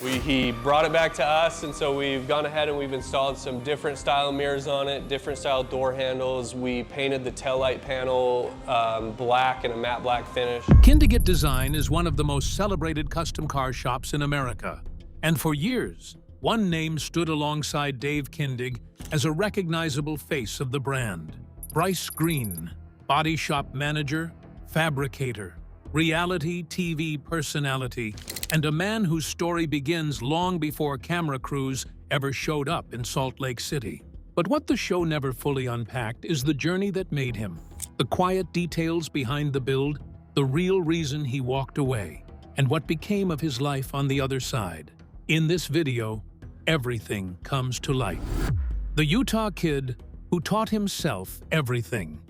He brought it back to us, and so we've gone ahead and we've installed some different style mirrors on it, different style door handles. We painted the taillight panel black and a matte black finish. Kindig-it Design is one of the most celebrated custom car shops in America. And for years, one name stood alongside Dave Kindig as a recognizable face of the brand. Bryce Green, body shop manager, fabricator, reality TV personality, and a man whose story begins long before camera crews ever showed up in Salt Lake City. But what the show never fully unpacked is the journey that made him, the quiet details behind the build, the real reason he walked away, and what became of his life on the other side. In this video, everything comes to light. The Utah kid who taught himself everything.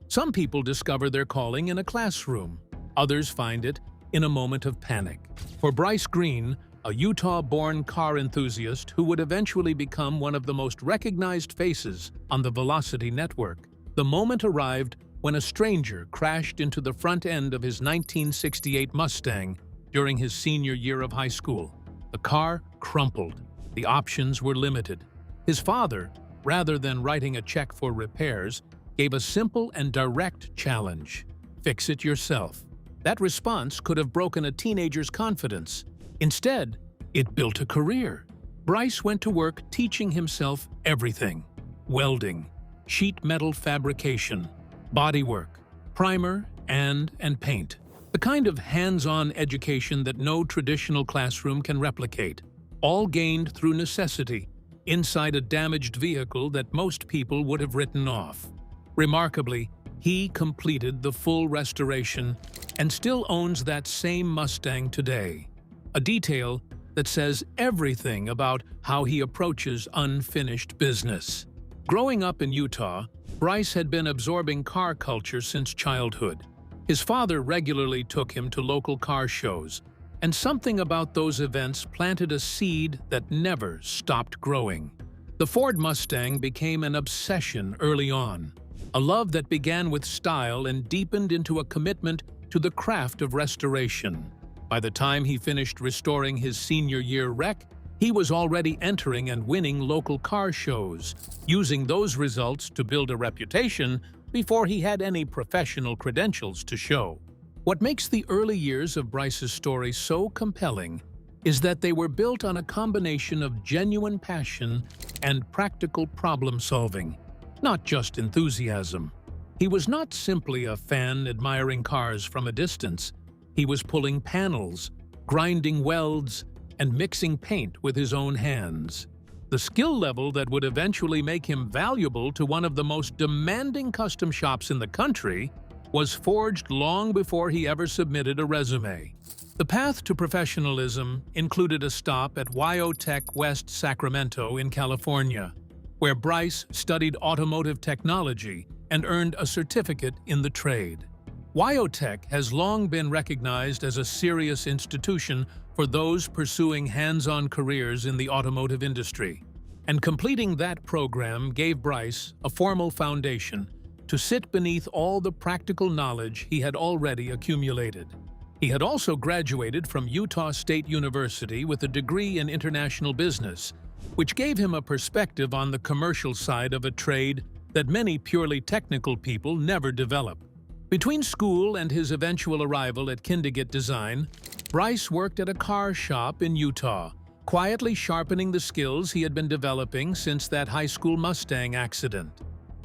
Some people discover their calling in a classroom. Others find it in a moment of panic. For Bryce Green, a Utah-born car enthusiast who would eventually become one of the most recognized faces on the Velocity network, the moment arrived when a stranger crashed into the front end of his 1968 Mustang during his senior year of high school. The car crumpled. The options were limited. His father, rather than writing a check for repairs, gave a simple and direct challenge: fix it yourself. That response could have broken a teenager's confidence. Instead, it built a career. Bryce went to work teaching himself everything: welding, sheet metal fabrication, bodywork, primer, and paint. The kind of hands-on education that no traditional classroom can replicate, all gained through necessity, inside a damaged vehicle that most people would have written off. Remarkably, he completed the full restoration and still owns that same Mustang today, a detail that says everything about how he approaches unfinished business. Growing up in Utah, Bryce had been absorbing car culture since childhood. His father regularly took him to local car shows, and something about those events planted a seed that never stopped growing. The Ford Mustang became an obsession early on, a love that began with style and deepened into a commitment to the craft of restoration. By the time he finished restoring his senior year wreck, he was already entering and winning local car shows, using those results to build a reputation before he had any professional credentials to show. What makes the early years of Bryce's story so compelling is that they were built on a combination of genuine passion and practical problem-solving, not just enthusiasm. He was not simply a fan admiring cars from a distance. He was pulling panels, grinding welds, and mixing paint with his own hands. The skill level that would eventually make him valuable to one of the most demanding custom shops in the country was forged long before he ever submitted a resume. The path to professionalism included a stop at Tech West Sacramento in California, where Bryce studied automotive technology and earned a certificate in the trade. Tech has long been recognized as a serious institution for those pursuing hands-on careers in the automotive industry, and completing that program gave Bryce a formal foundation to sit beneath all the practical knowledge he had already accumulated. He had also graduated from Utah State University with a degree in international business, which gave him a perspective on the commercial side of a trade that many purely technical people never develop. Between school and his eventual arrival at Kindig-it Design, Bryce worked at a car shop in Utah, quietly sharpening the skills he had been developing since that high school Mustang accident.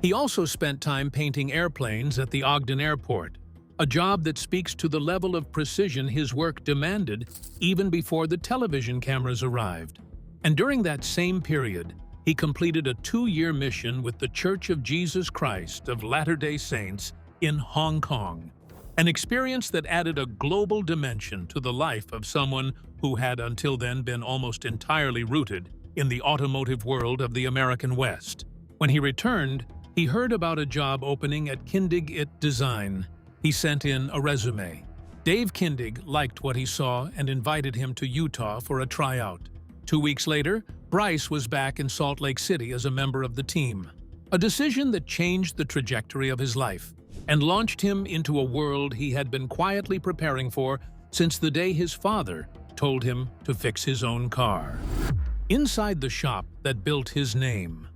He also spent time painting airplanes at the Ogden Airport, a job that speaks to the level of precision his work demanded even before the television cameras arrived. And during that same period, he completed a 2-year mission with the Church of Jesus Christ of Latter-day Saints in Hong Kong, an experience that added a global dimension to the life of someone who had until then been almost entirely rooted in the automotive world of the American West. When he returned, he heard about a job opening at Kindig-it Design. He sent in a resume. Dave Kindig liked what he saw and invited him to Utah for a tryout. 2 weeks later, Bryce was back in Salt Lake City as a member of the team, a decision that changed the trajectory of his life and launched him into a world he had been quietly preparing for since the day his father told him to fix his own car. Inside the shop that built his name.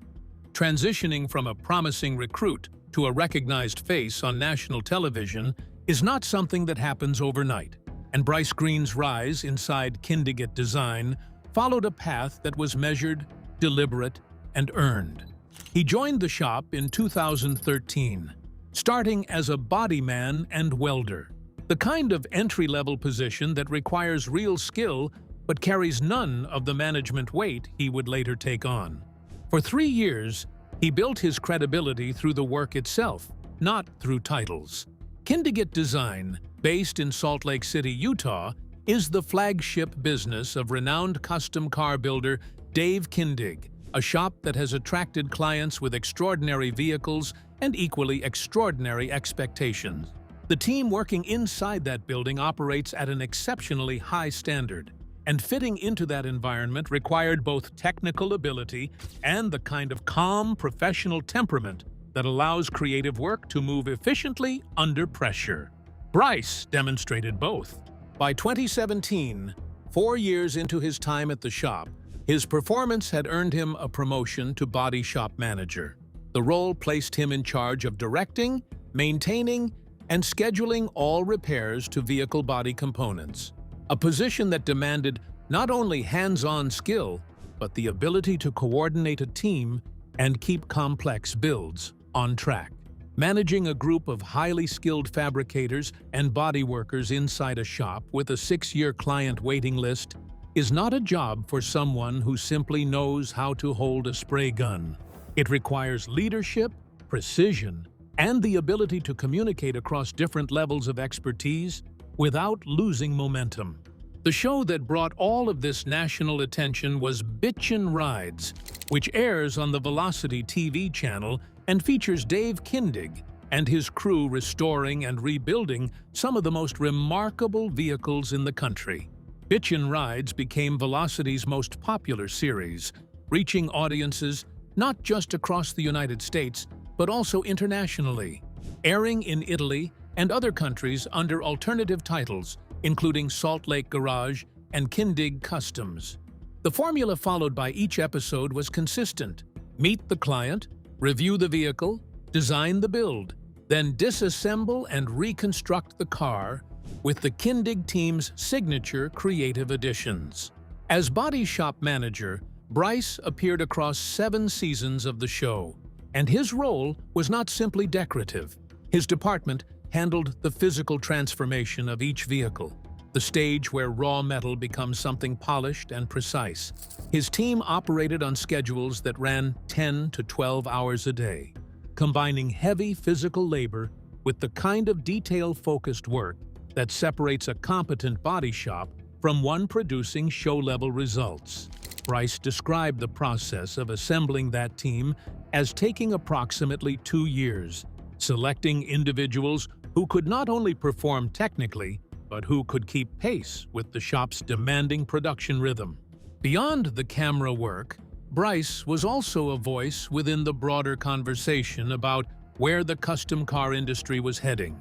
Transitioning from a promising recruit to a recognized face on national television is not something that happens overnight, and Bryce Green's rise inside Kindig-it Design followed a path that was measured, deliberate, and earned. He joined the shop in 2013, starting as a bodyman and welder, the kind of entry-level position that requires real skill but carries none of the management weight he would later take on. For 3 years, he built his credibility through the work itself, not through titles. Kindig-it Design, based in Salt Lake City, Utah, is the flagship business of renowned custom car builder Dave Kindig, a shop that has attracted clients with extraordinary vehicles and equally extraordinary expectations. The team working inside that building operates at an exceptionally high standard, and fitting into that environment required both technical ability and the kind of calm, professional temperament that allows creative work to move efficiently under pressure. Bryce demonstrated both. By 2017, 4 years into his time at the shop, his performance had earned him a promotion to body shop manager. The role placed him in charge of directing, maintaining, and scheduling all repairs to vehicle body components, a position that demanded not only hands-on skill, but the ability to coordinate a team and keep complex builds on track. Managing a group of highly skilled fabricators and body workers inside a shop with a 6-year client waiting list is not a job for someone who simply knows how to hold a spray gun. It requires leadership, precision, and the ability to communicate across different levels of expertise without losing momentum. The show that brought all of this national attention was Bitchin' Rides, which airs on the Velocity TV channel and features Dave Kindig and his crew restoring and rebuilding some of the most remarkable vehicles in the country. Bitchin' Rides became Velocity's most popular series, reaching audiences not just across the United States, but also internationally, airing in Italy and other countries under alternative titles, including Salt Lake Garage and Kindig Customs. The formula followed by each episode was consistent: meet the client, review the vehicle, design the build, then disassemble and reconstruct the car with the Kindig team's signature creative additions. As body shop manager, Bryce appeared across 7 seasons of the show, and his role was not simply decorative. His department handled the physical transformation of each vehicle, the stage where raw metal becomes something polished and precise. His team operated on schedules that ran 10 to 12 hours a day, combining heavy physical labor with the kind of detail-focused work that separates a competent body shop from one producing show-level results. Bryce described the process of assembling that team as taking approximately 2 years, selecting individuals who could not only perform technically, but who could keep pace with the shop's demanding production rhythm. Beyond the camera work, Bryce was also a voice within the broader conversation about where the custom car industry was heading.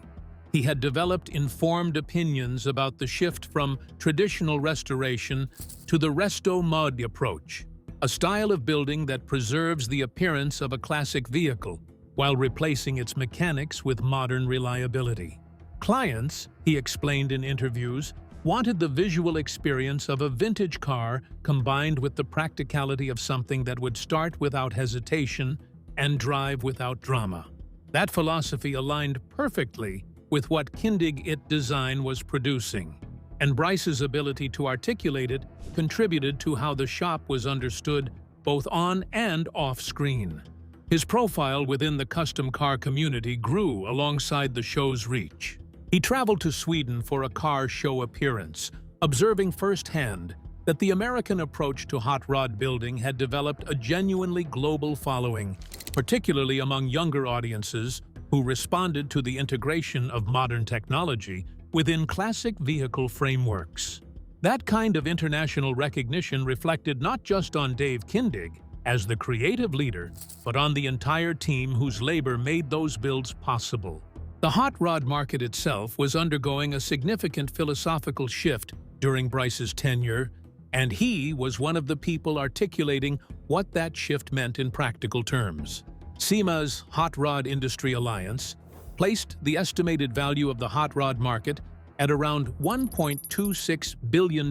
He had developed informed opinions about the shift from traditional restoration to the resto-mod approach, a style of building that preserves the appearance of a classic vehicle while replacing its mechanics with modern reliability. Clients, he explained in interviews, wanted the visual experience of a vintage car combined with the practicality of something that would start without hesitation and drive without drama. That philosophy aligned perfectly with what Kindig-it Design was producing, and Bryce's ability to articulate it contributed to how the shop was understood both on and off-screen. His profile within the custom car community grew alongside the show's reach. He traveled to Sweden for a car show appearance, observing firsthand that the American approach to hot rod building had developed a genuinely global following, particularly among younger audiences who responded to the integration of modern technology within classic vehicle frameworks. That kind of international recognition reflected not just on Dave Kindig as the creative leader, but on the entire team whose labor made those builds possible. The hot rod market itself was undergoing a significant philosophical shift during Bryce's tenure, and he was one of the people articulating what that shift meant in practical terms. SEMA's Hot Rod Industry Alliance placed the estimated value of the hot rod market at around $1.26 billion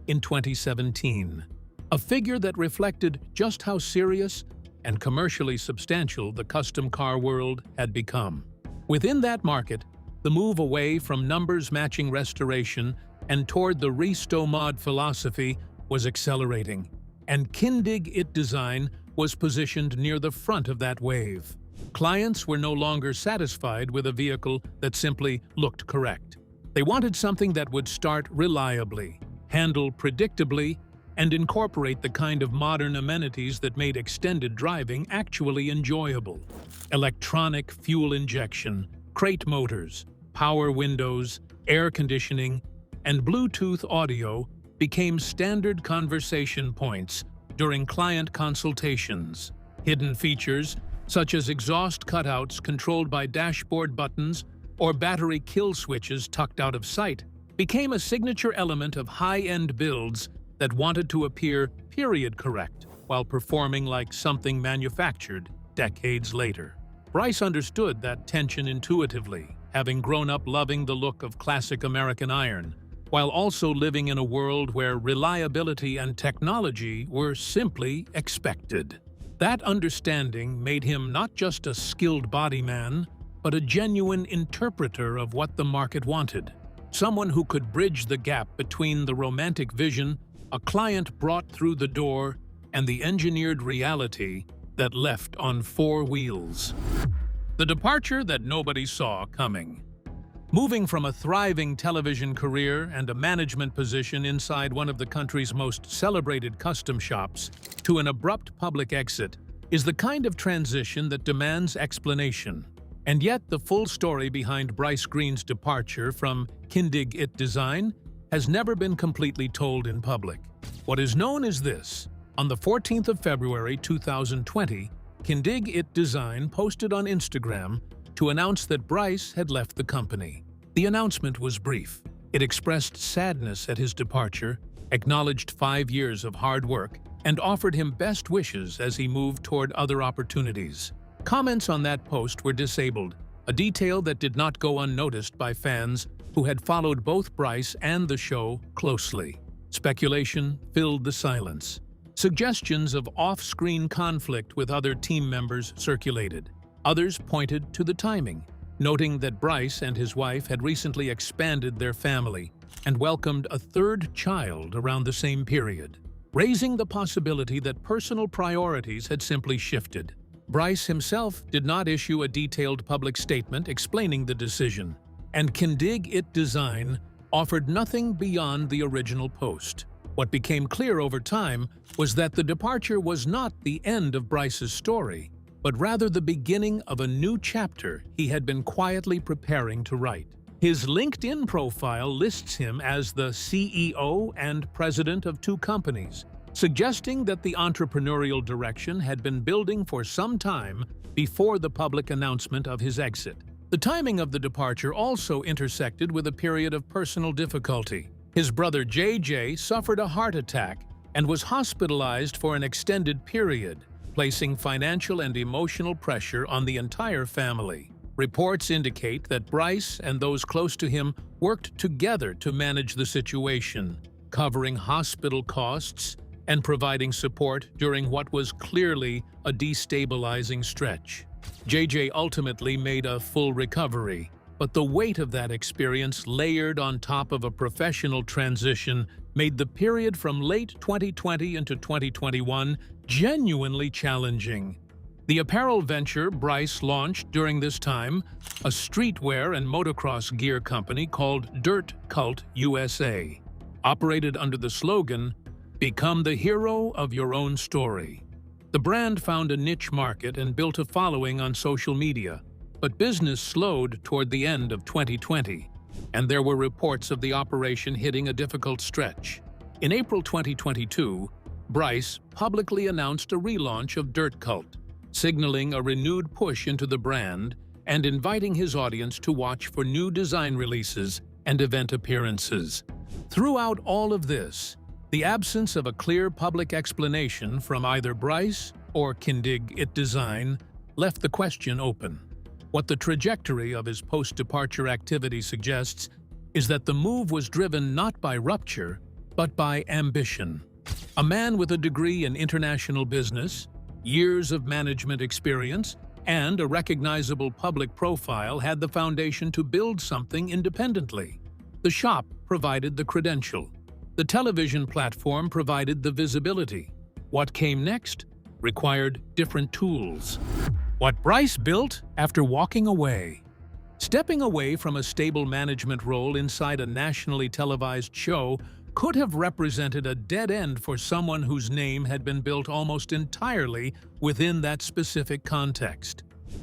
in 2017, a figure that reflected just how serious and commercially substantial the custom car world had become. Within that market, the move away from numbers-matching restoration and toward the resto mod philosophy was accelerating, and Kindig-it Design was positioned near the front of that wave. Clients were no longer satisfied with a vehicle that simply looked correct. They wanted something that would start reliably, handle predictably, and incorporate the kind of modern amenities that made extended driving actually enjoyable. Electronic fuel injection, crate motors, power windows, air conditioning, and Bluetooth audio became standard conversation points during client consultations. Hidden features, such as exhaust cutouts controlled by dashboard buttons or battery kill switches tucked out of sight, became a signature element of high-end builds that wanted to appear period correct while performing like something manufactured decades later. Bryce understood that tension intuitively, having grown up loving the look of classic American iron, while also living in a world where reliability and technology were simply expected. That understanding made him not just a skilled bodyman, but a genuine interpreter of what the market wanted. Someone who could bridge the gap between the romantic vision a client brought through the door and the engineered reality that left on four wheels. The departure that nobody saw coming. Moving from a thriving television career and a management position inside one of the country's most celebrated custom shops to an abrupt public exit is the kind of transition that demands explanation. And yet the full story behind Bryce Green's departure from Kindig-it Design has never been completely told in public. What is known is this: on the 14th of February 2020, Kindig-it Design posted on Instagram to announce that Bryce had left the company. The announcement was brief. It expressed sadness at his departure, acknowledged 5 years of hard work, and offered him best wishes as he moved toward other opportunities. Comments on that post were disabled, a detail that did not go unnoticed by fans who had followed both Bryce and the show closely. Speculation filled the silence. Suggestions of off-screen conflict with other team members circulated. Others pointed to the timing, noting that Bryce and his wife had recently expanded their family and welcomed a third child around the same period, raising the possibility that personal priorities had simply shifted. Bryce himself did not issue a detailed public statement explaining the decision, and Kindig-it Design offered nothing beyond the original post. What became clear over time was that the departure was not the end of Bryce's story, but rather the beginning of a new chapter he had been quietly preparing to write. His LinkedIn profile lists him as the CEO and president of 2 companies, suggesting that the entrepreneurial direction had been building for some time before the public announcement of his exit. The timing of the departure also intersected with a period of personal difficulty. His brother JJ suffered a heart attack and was hospitalized for an extended period, placing financial and emotional pressure on the entire family. Reports indicate that Bryce and those close to him worked together to manage the situation, covering hospital costs and providing support during what was clearly a destabilizing stretch. JJ ultimately made a full recovery, but the weight of that experience layered on top of a professional transition made the period from late 2020 into 2021 genuinely challenging. The apparel venture Bryce launched during this time, a streetwear and motocross gear company called Dirt Cult USA, operated under the slogan, "Become the hero of your own story." The brand found a niche market and built a following on social media, but business slowed toward the end of 2020, and there were reports of the operation hitting a difficult stretch. In April 2022, Bryce publicly announced a relaunch of Dirt Cult, signaling a renewed push into the brand and inviting his audience to watch for new design releases and event appearances. Throughout all of this, the absence of a clear public explanation from either Bryce or Kindig-it Design left the question open. What the trajectory of his post-departure activity suggests is that the move was driven not by rupture, but by ambition. A man with a degree in international business, years of management experience, and a recognizable public profile had the foundation to build something independently. The shop provided the credential. The television platform provided the visibility. What came next required different tools. What Bryce built after walking away. Stepping away from a stable management role inside a nationally televised show could have represented a dead end for someone whose name had been built almost entirely within that specific context.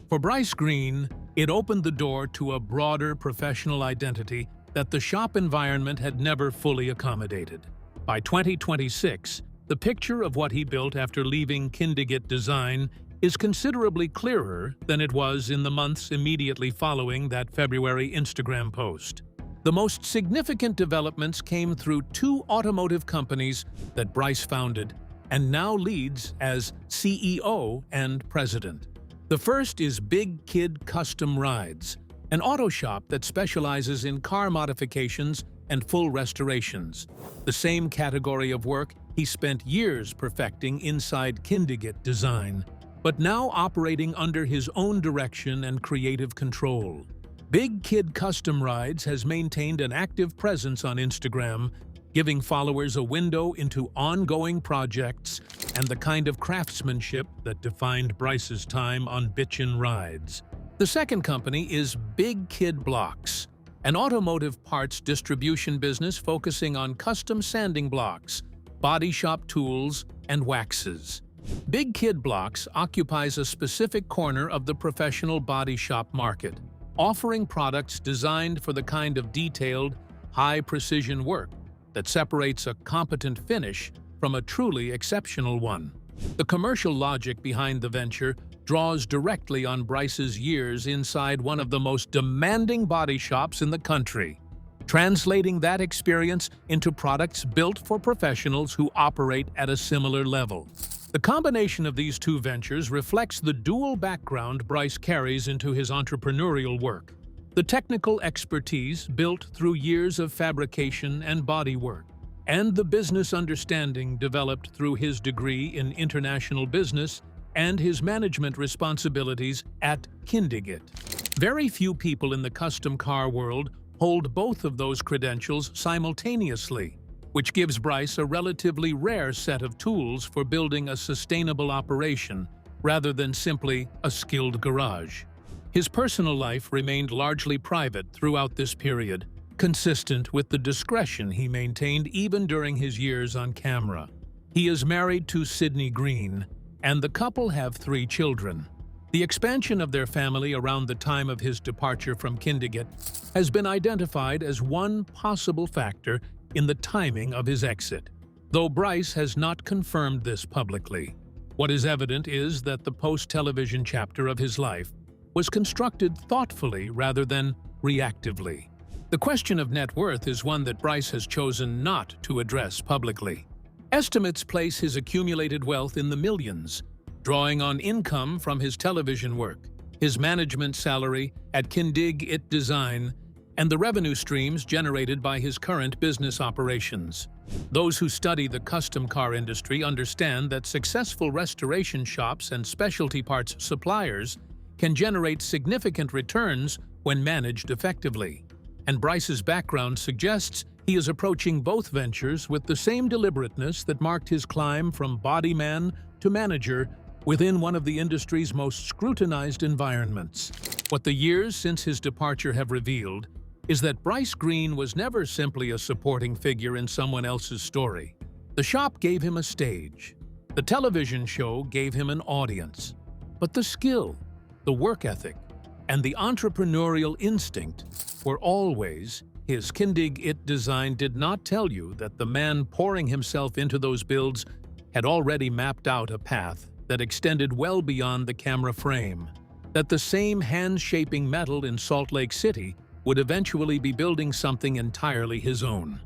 For Bryce Green, it opened the door to a broader professional identity that the shop environment had never fully accommodated. By 2026, the picture of what he built after leaving Kindig-it Design is considerably clearer than it was in the months immediately following that February Instagram post. The most significant developments came through two automotive companies that Bryce founded and now leads as CEO and president. The first is Big Kid Custom Rides, an auto shop that specializes in car modifications and full restorations, the same category of work he spent years perfecting inside Kindig-it Design, but now operating under his own direction and creative control. Big Kid Custom Rides has maintained an active presence on Instagram, giving followers a window into ongoing projects and the kind of craftsmanship that defined Bryce's time on bitchin' rides. The second company is Big Kid Blocks, an automotive parts distribution business focusing on custom sanding blocks, body shop tools, and waxes. Big Kid Blocks occupies a specific corner of the professional body shop market, offering products designed for the kind of detailed, high-precision work that separates a competent finish from a truly exceptional one. The commercial logic behind the venture draws directly on Bryce's years inside one of the most demanding body shops in the country, translating that experience into products built for professionals who operate at a similar level. The combination of these two ventures reflects the dual background Bryce carries into his entrepreneurial work. The technical expertise built through years of fabrication and bodywork, and the business understanding developed through his degree in international business and his management responsibilities at Kindig-it. Very few people in the custom car world hold both of those credentials simultaneously, which gives Bryce a relatively rare set of tools for building a sustainable operation rather than simply a skilled garage. His personal life remained largely private throughout this period, consistent with the discretion he maintained even during his years on camera. He is married to Sydney Green, and the couple have 3 children. The expansion of their family around the time of his departure from Kindig-it has been identified as one possible factor in the timing of his exit, though Bryce has not confirmed this publicly. What is evident is that the post-television chapter of his life was constructed thoughtfully rather than reactively. The question of net worth is one that Bryce has chosen not to address publicly. Estimates place his accumulated wealth in the millions, drawing on income from his television work, his management salary at Kindig-it Design, and the revenue streams generated by his current business operations. Those who study the custom car industry understand that successful restoration shops and specialty parts suppliers can generate significant returns when managed effectively. And Bryce's background suggests he is approaching both ventures with the same deliberateness that marked his climb from body man to manager within one of the industry's most scrutinized environments. What the years since his departure have revealed is that Bryce Green was never simply a supporting figure in someone else's story. The shop gave him a stage. The television show gave him an audience. But the skill, the work ethic, and the entrepreneurial instinct were always his. Kindig-it Design did not tell you that the man pouring himself into those builds had already mapped out a path that extended well beyond the camera frame, that the same hand-shaping metal in Salt Lake City would eventually be building something entirely his own.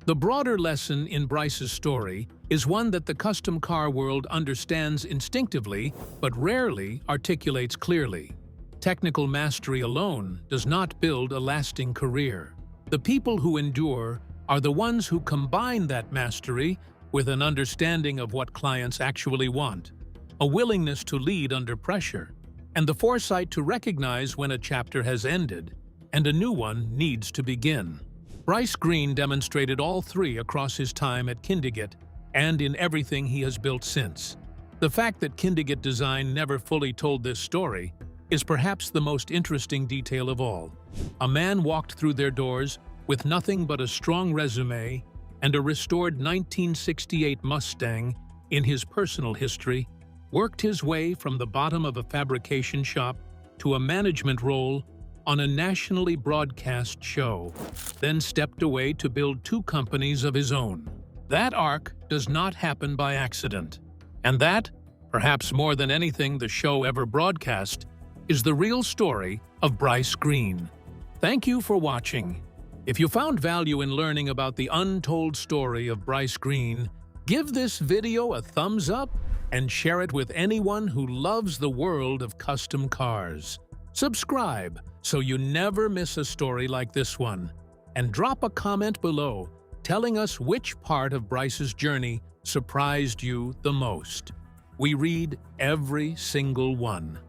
The broader lesson in Bryce's story is one that the custom car world understands instinctively but rarely articulates clearly. Technical mastery alone does not build a lasting career. The people who endure are the ones who combine that mastery with an understanding of what clients actually want, a willingness to lead under pressure, and the foresight to recognize when a chapter has ended and a new one needs to begin. Bryce Green demonstrated all three across his time at Kindig-it and in everything he has built since. The fact that Kindig-it Design never fully told this story is perhaps the most interesting detail of all. A man walked through their doors with nothing but a strong resume and a restored 1968 Mustang in his personal history, worked his way from the bottom of a fabrication shop to a management role on a nationally broadcast show, then stepped away to build two companies of his own. That arc does not happen by accident. And that, perhaps more than anything the show ever broadcast, is the real story of Bryce Green. Thank you for watching. If you found value in learning about the untold story of Bryce Green, give this video a thumbs up and share it with anyone who loves the world of custom cars. Subscribe so you never miss a story like this one, and drop a comment below telling us which part of Bryce's journey surprised you the most. We read every single one.